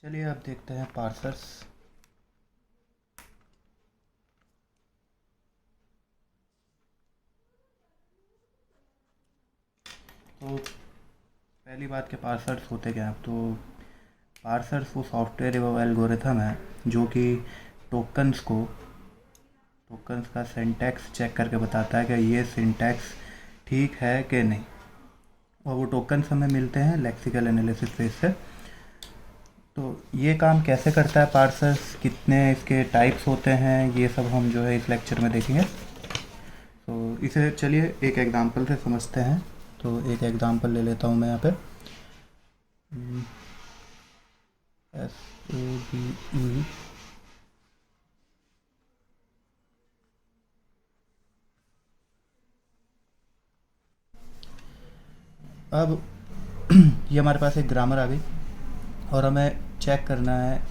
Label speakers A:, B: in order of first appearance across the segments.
A: चलिए अब देखते हैं पार्सर्स। तो पहली बात के पार्सर्स होते क्या हैं। तो पार्सर्स वो सॉफ्टवेयर वो एल्गोरिथम है जो कि टोकन्स का सिंटैक्स चेक करके बताता है कि ये सिंटैक्स ठीक है कि नहीं। और वो टोकन्स हमें मिलते हैं लेक्सिकल एनालिसिस बेस से। तो ये काम कैसे करता है पार्सर्स, कितने इसके टाइप्स होते हैं, ये सब हम जो है इस लेक्चर में देखेंगे। तो इसे चलिए एक एग्जांपल से समझते हैं। तो एक एग्जांपल ले लेता हूँ मैं यहाँ पे। SABE। अब ये हमारे पास एक ग्रामर आ गई और हमें चेक करना है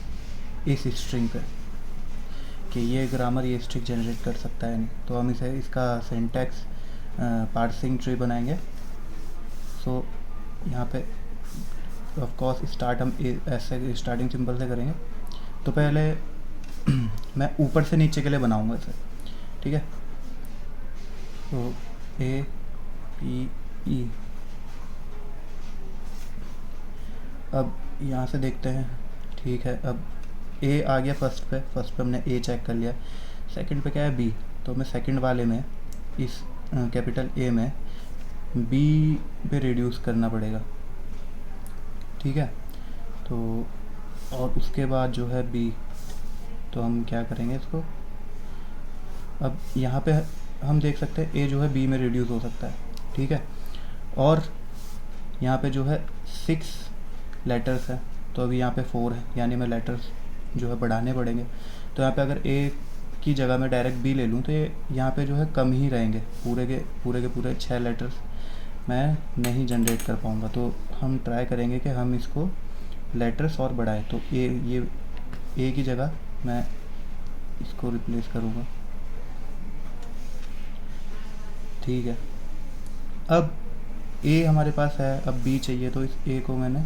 A: इस स्ट्रिंग पे कि ये ग्रामर ये स्ट्रिंग जनरेट कर सकता है नहीं। तो हम इसे इसका सिंटैक्स पार्सिंग ट्री बनाएंगे। सो यहाँ पे ऑफ कोर्स स्टार्ट हम ऐसे स्टार्टिंग सिंबल से करेंगे। तो पहले मैं ऊपर से नीचे के लिए बनाऊंगा इसे, ठीक है। तो APE। अब यहाँ से देखते हैं, ठीक है। अब A आ गया फर्स्ट पे हमने A चेक कर लिया। सेकंड पे क्या है B। तो हमें सेकंड वाले में इस कैपिटल A में B पे रिड्यूस करना पड़ेगा, ठीक है। तो और उसके बाद जो है B, तो हम क्या करेंगे इसको। अब यहाँ पे हम देख सकते हैं A जो है B में रिड्यूस हो सकता है, ठीक है। और यहाँ पे जो है 6 लेटर्स है, तो अभी यहाँ पे 4 है, यानी मैं लेटर्स जो है बढ़ाने पड़ेंगे। तो यहाँ पे अगर A की जगह मैं डायरेक्ट B ले लूँ तो ये यहाँ पे जो है कम ही रहेंगे, पूरे 6 लेटर्स मैं नहीं जनरेट कर पाऊँगा। तो हम ट्राई करेंगे कि हम इसको लेटर्स और बढ़ाएं। तो ये A की जगह मैं इसको रिप्लेस करूँगा, ठीक है। अब A हमारे पास है, अब B चाहिए, तो इस A को मैंने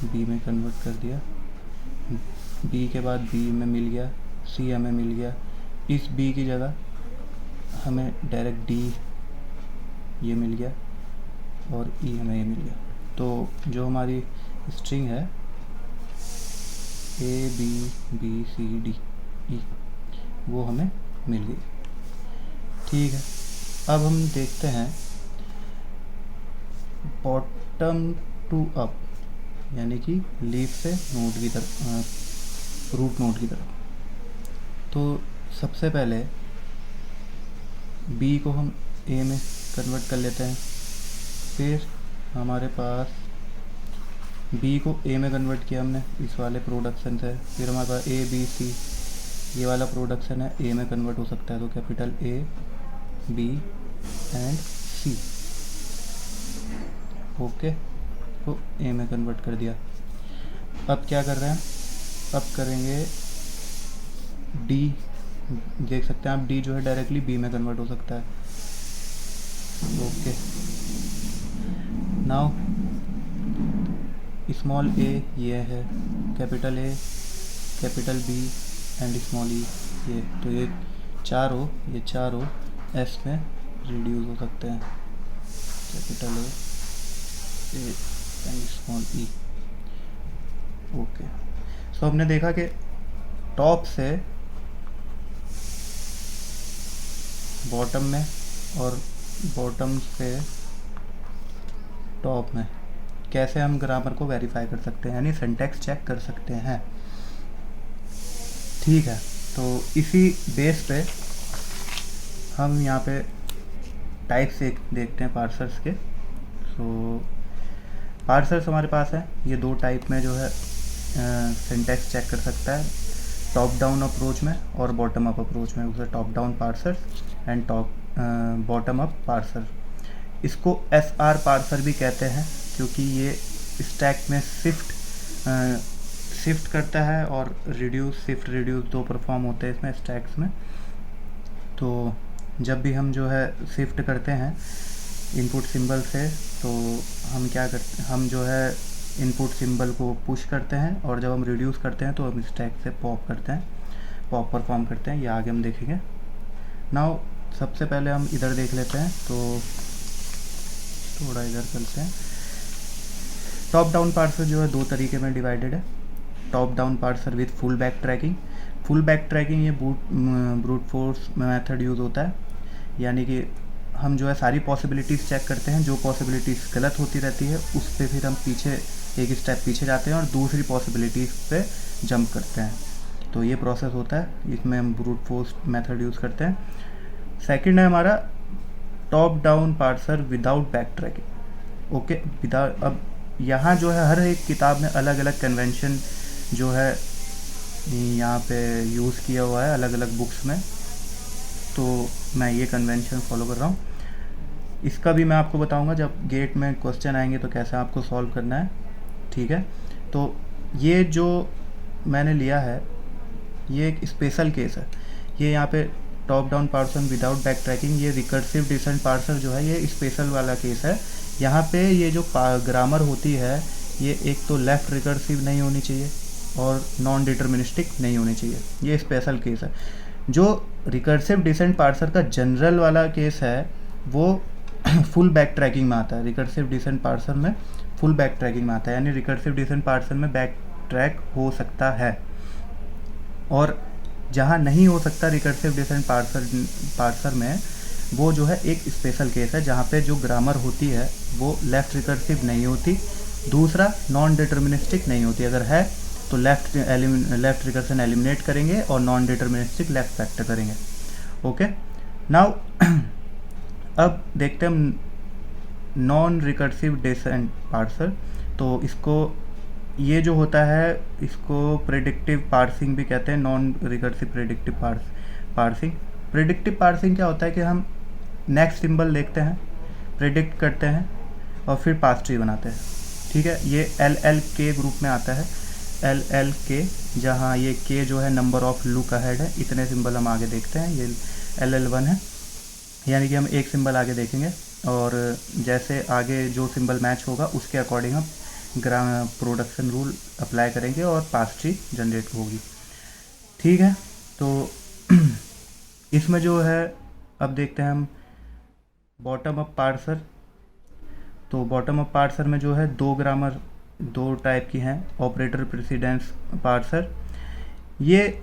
A: B में कन्वर्ट कर दिया। B के बाद B में मिल गया, C हमें मिल गया। इस B की जगह हमें डायरेक्ट D ये मिल गया और E हमें ये मिल गया। तो जो हमारी स्ट्रिंग है ABBCDE वो हमें मिल गई, ठीक है। अब हम देखते हैं बॉटम टू अप, यानी कि लीफ से नोड की तरफ, रूट नोड की तरफ। तो सबसे पहले B को हम A में कन्वर्ट कर लेते हैं। फिर हमारे पास B को A में कन्वर्ट किया हमने इस वाले प्रोडक्शन से। फिर हमारे पास ABC ये वाला प्रोडक्शन है, A में कन्वर्ट हो सकता है। तो capital A B and C, okay. तो A में कन्वर्ट कर दिया। अब क्या कर रहे हैं, अब करेंगे D। देख सकते हैं आप D जो है डायरेक्टली B में कन्वर्ट हो सकता है, ओके। नाउ स्मॉल a ये है, capital A capital B and small e ये। तो ये चारों S में रिड्यूस हो सकते हैं, capital A and small e, okay. So हमने देखा कि टॉप से बॉटम में और बॉटम से टॉप में कैसे हम ग्रामर को वेरीफाई कर सकते हैं, यानी सिंटैक्स चेक कर सकते हैं, ठीक है। तो इसी बेस पे हम यहाँ पे टाइप्स देखते हैं पार्सर्स के। सो पार्सर्स हमारे पास है, ये 2 टाइप में जो है सिंटैक्स चेक कर सकता है, टॉप डाउन अप्रोच में और बॉटम अप अप्रोच में। उसे top down parser and bottom up parser. इसको SR पार्सर भी कहते हैं क्योंकि ये स्टैक में शिफ्ट करता है और शिफ्ट रिड्यूस 2 परफॉर्म होते हैं इसमें स्टैक्स में। तो जब भी हम जो है शिफ्ट करते हैं इनपुट सिंबल से, तो हम क्या करते हैं, हम जो है इनपुट सिंबल को पुश करते हैं, और जब हम रिड्यूस करते हैं तो हम स्टैक से पॉप करते हैं, पॉप परफॉर्म करते हैं। ये आगे हम देखेंगे। नाउ सबसे पहले हम इधर देख लेते हैं, तो थोड़ा इधर चलते हैं। टॉप डाउन पार्सर जो है 2 तरीके में डिवाइडेड है। Top down parser with full back tracking. Full back tracking ये ब्रूट फोर्स मेथड यूज़ होता है, यानी कि हम जो है सारी पॉसिबिलिटीज़ चेक करते हैं, जो पॉसिबिलिटीज़ गलत होती रहती है उस पर फिर हम पीछे एक स्टेप पीछे जाते हैं और दूसरी पॉसिबिलिटीज़ पे जंप करते हैं। तो ये प्रोसेस होता है, इसमें हम ब्रूट फोर्स मेथड यूज़ करते हैं। सेकंड है हमारा top down parser without back tracking. Okay, without, अब यहाँ जो है हर एक किताब में अलग अलग कन्वेंशन जो है यहाँ पे यूज़ किया हुआ है, अलग अलग बुक्स में। तो मैं ये कन्वेंशन फॉलो कर रहा हूँ। इसका भी मैं आपको बताऊँगा जब गेट में क्वेश्चन आएंगे तो कैसे आपको सॉल्व करना है, ठीक है। तो ये जो मैंने लिया है ये एक स्पेशल केस है। ये यहाँ पे top down parser without back tracking, ये रिकर्सिव डिसेंट पार्सर जो है ये स्पेशल वाला केस है। यहाँ पे ये जो ग्रामर होती है ये एक तो लेफ़्ट रिकर्सिव नहीं होनी चाहिए और नॉन डिटर्मिनिस्टिक नहीं होनी चाहिए, ये स्पेशल केस है। जो रिकर्सिव डिसेंट पार्सर का जनरल वाला केस है वो फुल बैक ट्रैकिंग में आता है। रिकर्सिव डिसेंट पार्सर में फुल बैक ट्रैकिंग में आता है, यानी रिकर्सिव डिसेंट पार्सर में बैक ट्रैक हो सकता है। और जहाँ नहीं हो सकता रिकर्सिव डिसेंट पार्सर में, वो जो है एक स्पेशल केस है जहाँ पे जो ग्रामर होती है वो लेफ़्ट रिकर्सिव नहीं होती, दूसरा नॉन डिटर्मिनिस्टिक नहीं होती। अगर है तो लेफ़्ट रिकर्सन एलिमिनेट करेंगे और नॉन डिटर्मिनिस्टिक लेफ़्ट फैक्टर करेंगे। ओके, नाउ अब देखते हैं हम नॉन रिकर्सिव डिसेंट पार्सर। तो इसको, ये जो होता है इसको प्रेडिक्टिव पार्सिंग भी कहते हैं, non recursive predictive parsing. Predictive parsing क्या होता है कि हम नेक्स्ट सिंबल देखते हैं, प्रेडिक्ट करते हैं और फिर पास ट्री बनाते हैं, ठीक है। ये LLK ग्रुप में आता है, LLK, जहाँ ये K जो है नंबर ऑफ लुक अहेड है। इतने सिंबल हम आगे देखते हैं, ये LL1 है, यानी कि हम एक सिंबल आगे देखेंगे और जैसे आगे जो सिंबल मैच होगा उसके अकॉर्डिंग हम प्रोडक्शन रूल अप्लाई करेंगे और पास ट्री जनरेट होगी, ठीक है। तो इसमें जो है अब देखते हैं हम बॉटम अप पार्सर। तो बॉटम अप पार्सर में जो है 2 ग्रामर 2 टाइप की हैं। ऑपरेटर प्रेसिडेंस पार्सर, ये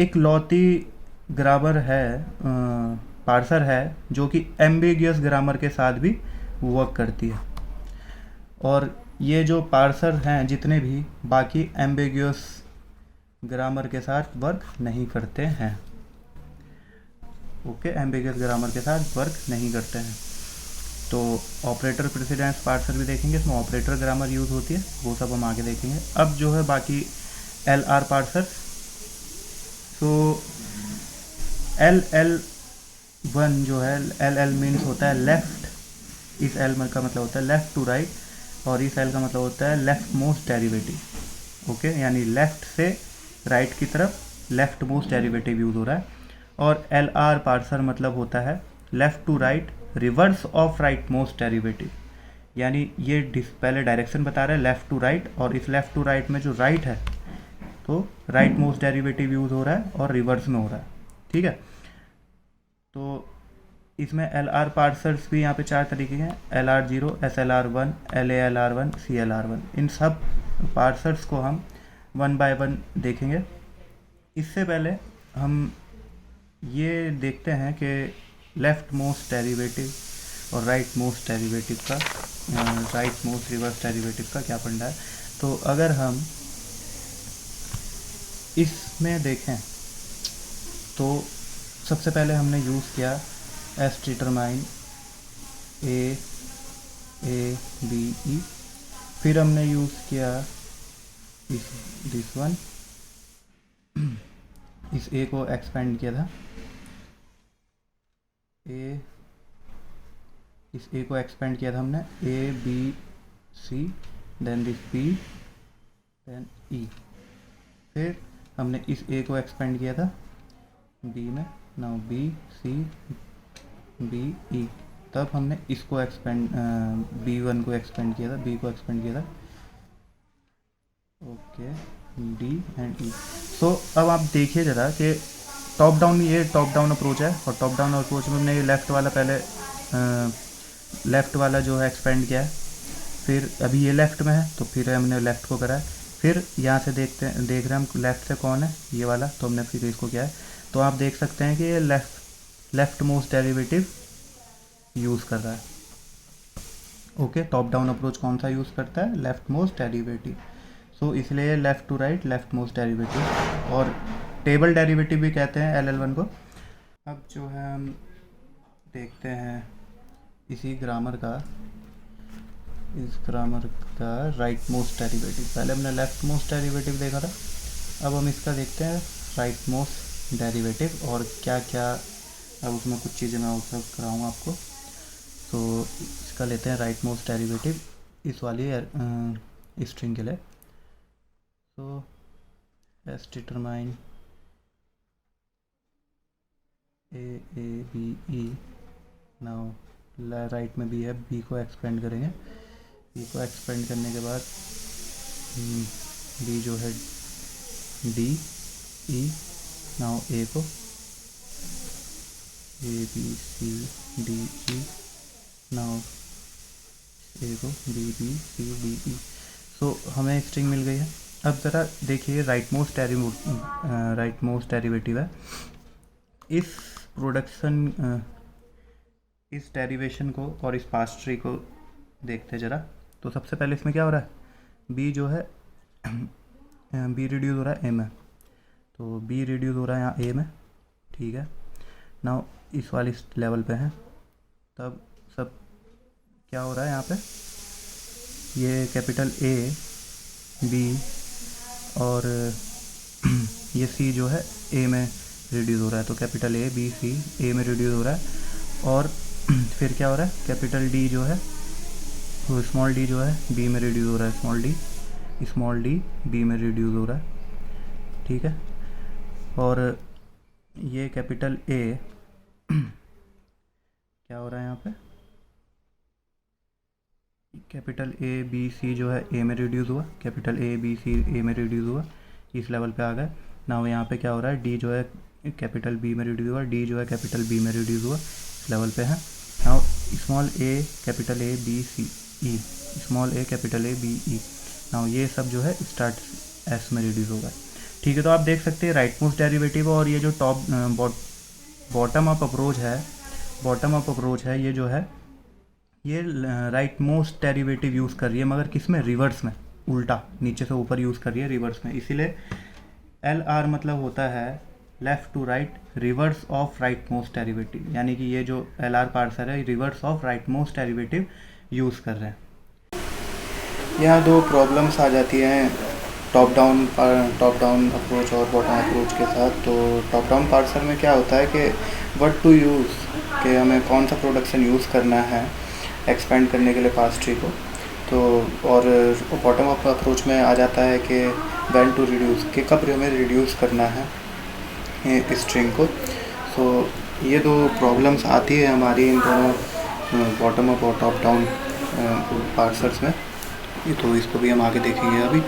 A: एक लौती ग्रामर है, पार्सर है जो कि एम्बिगियस ग्रामर के साथ भी वर्क करती है। और ये जो पार्सर हैं जितने भी बाकी एम्बिगियस ग्रामर के साथ वर्क नहीं करते हैं। ओके, एम्बिगियस ग्रामर के साथ वर्क नहीं करते हैं। तो ऑपरेटर प्रेसिडेंस पार्सर भी देखेंगे, इसमें ऑपरेटर ग्रामर यूज़ होती है, वो सब हम आगे देखेंगे। अब जो है बाकी LR पार्सर। तो LL1 जो है, LL मीन्स होता है लेफ़्ट, इस L का मतलब होता है लेफ़्ट टू राइट, और इस L का मतलब होता है लेफ़्ट मोस्ट डेरिवेटिव। ओके, यानी लेफ़्ट से राइट की तरफ लेफ़्ट मोस्ट डेरिवेटिव यूज़ हो रहा है। और LR पार्सर मतलब होता है left to right reverse of right most derivative, यानी ये पहले डायरेक्शन बता रहा है लेफ़्ट टू राइट, और इस लेफ़्ट टू राइट में जो राइट है तो राइट मोस्ट डेरिवेटिव यूज़ हो रहा है और रिवर्स में हो रहा है, ठीक है। तो इसमें LR पार्सर्स भी यहाँ पे 4 तरीके हैं, LR0, SLR1, LALR1, CLR1। इन सब पार्सर्स को हम 1 बाय 1 देखेंगे। इससे पहले हम ये देखते हैं कि लेफ़्ट मोस्ट डेरिवेटिव और राइट मोस्ट डेरिवेटिव का, राइट मोस्ट रिवर्स डेरिवेटिव का क्या फंडा है। तो अगर हम इसमें देखें तो सबसे पहले हमने यूज़ किया S determine A, B, E, फिर हमने यूज़ किया दिस वन, इस A को एक्सपेंड किया था, इस A को एक्सपेंड किया था हमने A, B, C, then this B, then E। फिर हमने इस A को एक्सपेंड किया था B में, now B, C, B, E। तब हमने इसको एक्सपेंड B1 को एक्सपेंड किया था, B को एक्सपेंड किया था ओके, डी एंड ई। सो अब आप देखिए ज़रा कि टॉप डाउन, ये टॉप डाउन अप्रोच है, और टॉप डाउन अप्रोच में हमने ये लेफ़्ट वाला पहले लेफ़्ट वाला जो है एक्सपेंड किया है, फिर अभी ये लेफ़्ट में है तो फिर हमने लेफ़्ट को करा है, फिर यहाँ से देख रहे हैं हम लेफ़्ट से कौन है, ये वाला, तो हमने फिर इसको किया है। तो आप देख सकते हैं कि ये लेफ़्ट मोस्ट डेरिवेटिव यूज़ कर रहा है। ओके, टॉप डाउन अप्रोच कौन सा यूज़ करता है, लेफ़्ट मोस्ट डेरिवेटिव। सो इसलिए left to right left most derivative, और टेबल डेरिवेटिव भी कहते हैं LL1 को। अब जो है हम देखते हैं इसी ग्रामर का, इस ग्रामर का राइट मोस्ट डेरिवेटिव। पहले हमने लेफ़्ट मोस्ट डेरिवेटिव देखा था, अब हम इसका देखते हैं राइट मोस्ट डेरिवेटिव, और क्या क्या अब उसमें कुछ चीज़ें मैं ऑब्जर्व कराऊँगा आपको। तो इसका लेते हैं राइट मोस्ट डेरिवेटिव इस वाली स्ट्रिंग के लिए। तो let's determine A, now right में बी है, बी को एक्सपेंड करेंगे, बी को एक्सपेंड करने के बाद बी जो है डी ई, नाउ ए को ABCDE, नाउ ए को BBCDE। सो हमें स्ट्रिंग मिल गई है। अब ज़रा देखिए राइट मोस्ट डेरिवेटिव है, इस प्रोडक्शन इस डेरिवेशन को और इस पास्ट ट्री को देखते ज़रा। तो सबसे पहले इसमें क्या हो रहा है, बी जो है बी रिड्यूस हो रहा है ए में, तो बी रिड्यूस हो रहा है यहाँ ए में, ठीक है। नाउ इस वाली लेवल पे है, तब सब क्या हो रहा है यहाँ पे, ये कैपिटल ए बी और ये सी जो है ए में रिड्यूस हो रहा है, तो कैपिटल ए बी सी ए में रिड्यूस हो रहा है, और फिर क्या हो रहा है, कैपिटल डी जो है वो स्मॉल डी जो है बी में रिड्यूस हो रहा है, स्मॉल डी बी में रिड्यूस हो रहा है, ठीक है। और ये कैपिटल ए क्या हो रहा है यहाँ पे, कैपिटल ए बी सी जो है ए में रिड्यूस हुआ, कैपिटल ए बी सी ए में रिड्यूस हुआ, इस लेवल पे आ गए। नाउ यहाँ पे क्या हो रहा है, डी जो है कैपिटल बी में रिड्यूस हुआ, डी जो है कैपिटल बी में रिड्यूस हुआ, इस लेवल पे है। Now small A capital A B C E, small A capital A B E, now ये सब जो है स्टार्ट एस में रिड्यूस होगा, ठीक है। तो आप देख सकते हैं राइट मोस्ट डेरिवेटिव और ये जो बॉटम अप अप्रोच है, ये जो है ये राइट मोस्ट डेरिवेटिव यूज़ कर रही है, मगर किस में, रिवर्स में, उल्टा नीचे से ऊपर यूज़ कर रही है, रिवर्स में। इसीलिए LR मतलब होता है left to right reverse of right most derivative, यानी कि ये जो LR पार्सर है reverse of right most derivative use कर रहे हैं। यहाँ दो प्रॉब्लम्स आ जाती हैं टॉप डाउन अप्रोच और बॉटम अप्रोच के साथ। तो टॉप डाउन पार्सर में क्या होता है कि व्हाट टू यूज़, कि हमें कौन सा प्रोडक्शन यूज़ करना है एक्सपेंड करने के लिए पास्ट ट्री को। तो और बॉटम अप अप्रोच में आ जाता है कि व्हेन टू रिड्यूस, कि कब हमें रिड्यूस करना है स्ट्रिंग को। सो ये दो प्रॉब्लम्स आती है हमारी इन दोनों बॉटम अप और टॉप डाउन पार्सर्स में। तो इसको भी हम आगे देखेंगे अभी।